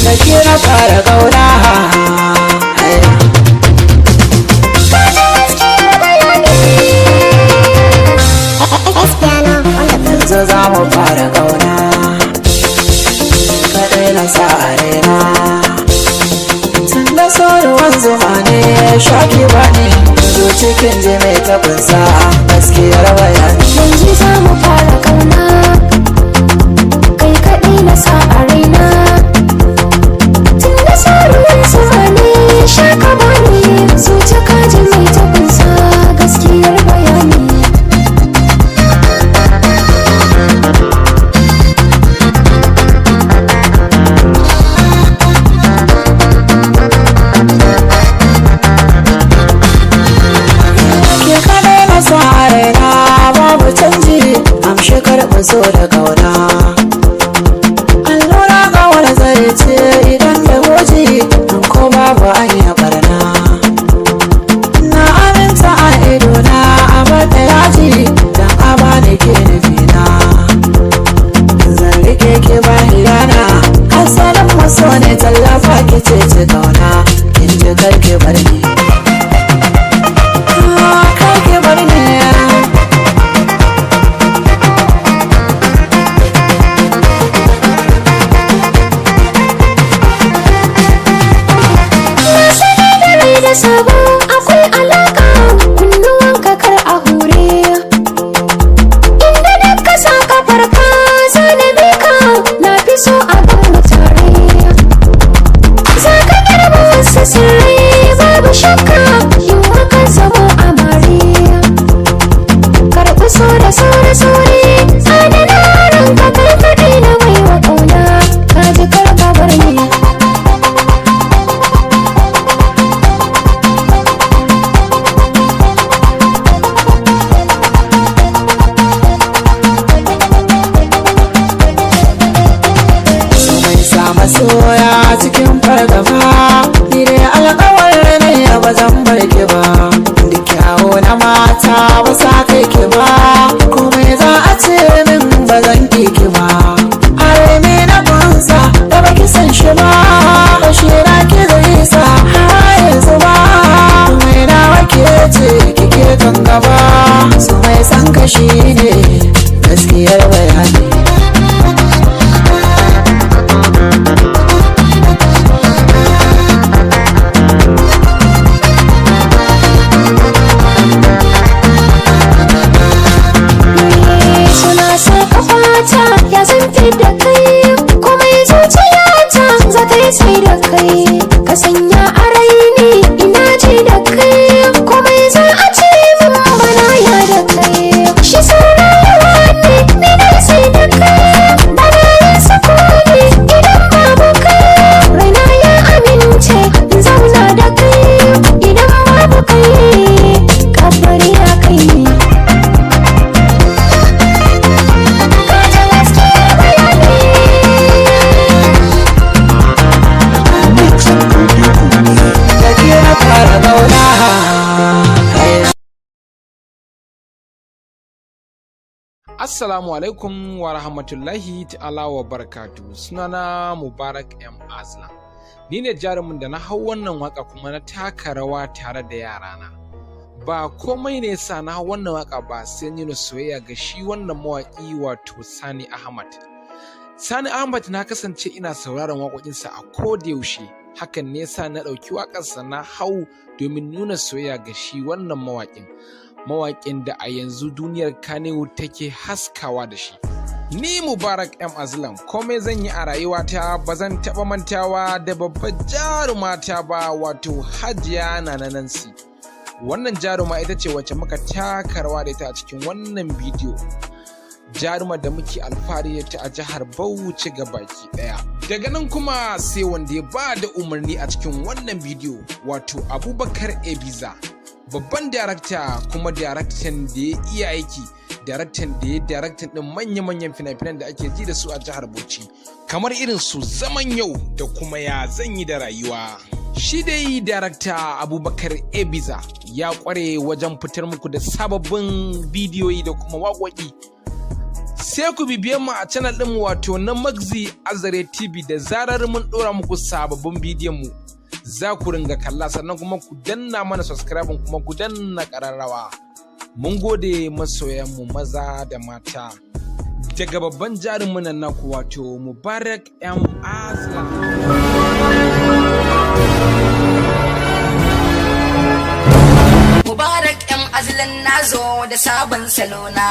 da ke na fara kauna. Yanzu za mu fara kauna, kaɗai na sa a raina. Tun da ruwan zuma ne shaki ba ne, zo cikin ji mai taɓinsa gaskiyar bayani. Yanzu za mu fara kauna, kai kaɗai na sa a raina. Tun da ruwan zuma ne shaka ba ne, zo cikin ji mai taɓinsa gaskiyar bayani. So da kauna allura kawar zai ce idan da goji an ko babu an yi barna. Na aminta a idona a bada yaji don a bani ke nufina. Zan rike ki ba hiyana asalin maso ne tallafa ki ce ci kauna kin ji karki bar ni. Karki bar ni. Sabo akwai alaka kunnuwanka kar a hure, inda duk ka sa kafarka zanabe ka na fi so a gama tare. Za ka girma wasu sirri babu shakka yin hakan zamo amare. Karɓi so da sauri adana ranka kai kaɗai na baiwa ƙauna, ka ji kar ka bar ni. Masoya cikin fargaba ni dai alƙawar ne ba zan bar ki ba. Duk kyawo na mata ba sa kai ki ba, komai za a ce min ba zan ki ki ba. Arme na kunsa da baki san shi ba, bashira ki zai sa har yanzu ba. Komai na wake ce kike kan gaba, su mai san kashi ne gaskiyar bayani. Ya san fi da kai komai zuciyata za ta yi sai da kai, ka sanya a raini ina ji da kai komai za a ce min bana ya da kai. Shi saura yawa ne ni dai sai da kai, bana yin sakoni idan babu kai. Raina ya amince in zauna da kai idan babu kai, kabari na kai ne. Assalamu alaikum wa rahmatullahi ta'ala wa barakatu. Sunana Mubarak M. Aslam. Ni ne jarumin da na hau wannan waka kuma na taka rawa tare da yarana. Ba komai ne sa na hau wannan waka ba sai nuna soyayya ga shi wannan mawaki wato Sani Ahmad. Sani Ahmad na kasance ina sauraron waƙoƙinsa a koda yaushe. Hakan ne sa na ɗauki waƙarsa na hau domin nuna soyayya ga shi wannan mawaƙin da a yanzu duniyar Kannywood take haskawa da shi. Ni Mubarak M. Aslam komai zan yi a rayuwata ba zan taɓa mantawa da babbar jarumata ba wato Hajiya Nana Nancy. Wannan jaruma ita ce wacce muka taka rawa da ita a cikin wannan bidiyo. Jarumar da muke alfahari da ta a jihar Bauchi baki ɗaya. Daga nan kuma sai wanda ya ba da umarni a cikin wannan bidiyo wato Abubakar Ebiza. Babban darakta kuma daraktan da ya iya aiki, daraktan da ya daraktan din manya-manyan fina-finan da ake ji da su a jihar Bauchi kamar irin su Zaman Yau da kuma Ya Zan Yi da Rayuwa. Shi dai darakta Abubakar Ebiza ya kware wajen fitar muku da sababbin bidiyoyi da kuma waƙoƙi. sai ku bibiye mu a channel ɗin mu wato na Magzi Azare TV, da zarar mun ɗora muku sababbin bidiyon mu za ku ringa kalla, sannan kuma ku danna mana subscribe kuma ku danna ƙararrawa. Mun gode masoyan mu maza da mata. Daga babban jarumin nan naku wato Mubarak M Azlan. Mubarak M Azlan nazo da sabon salona.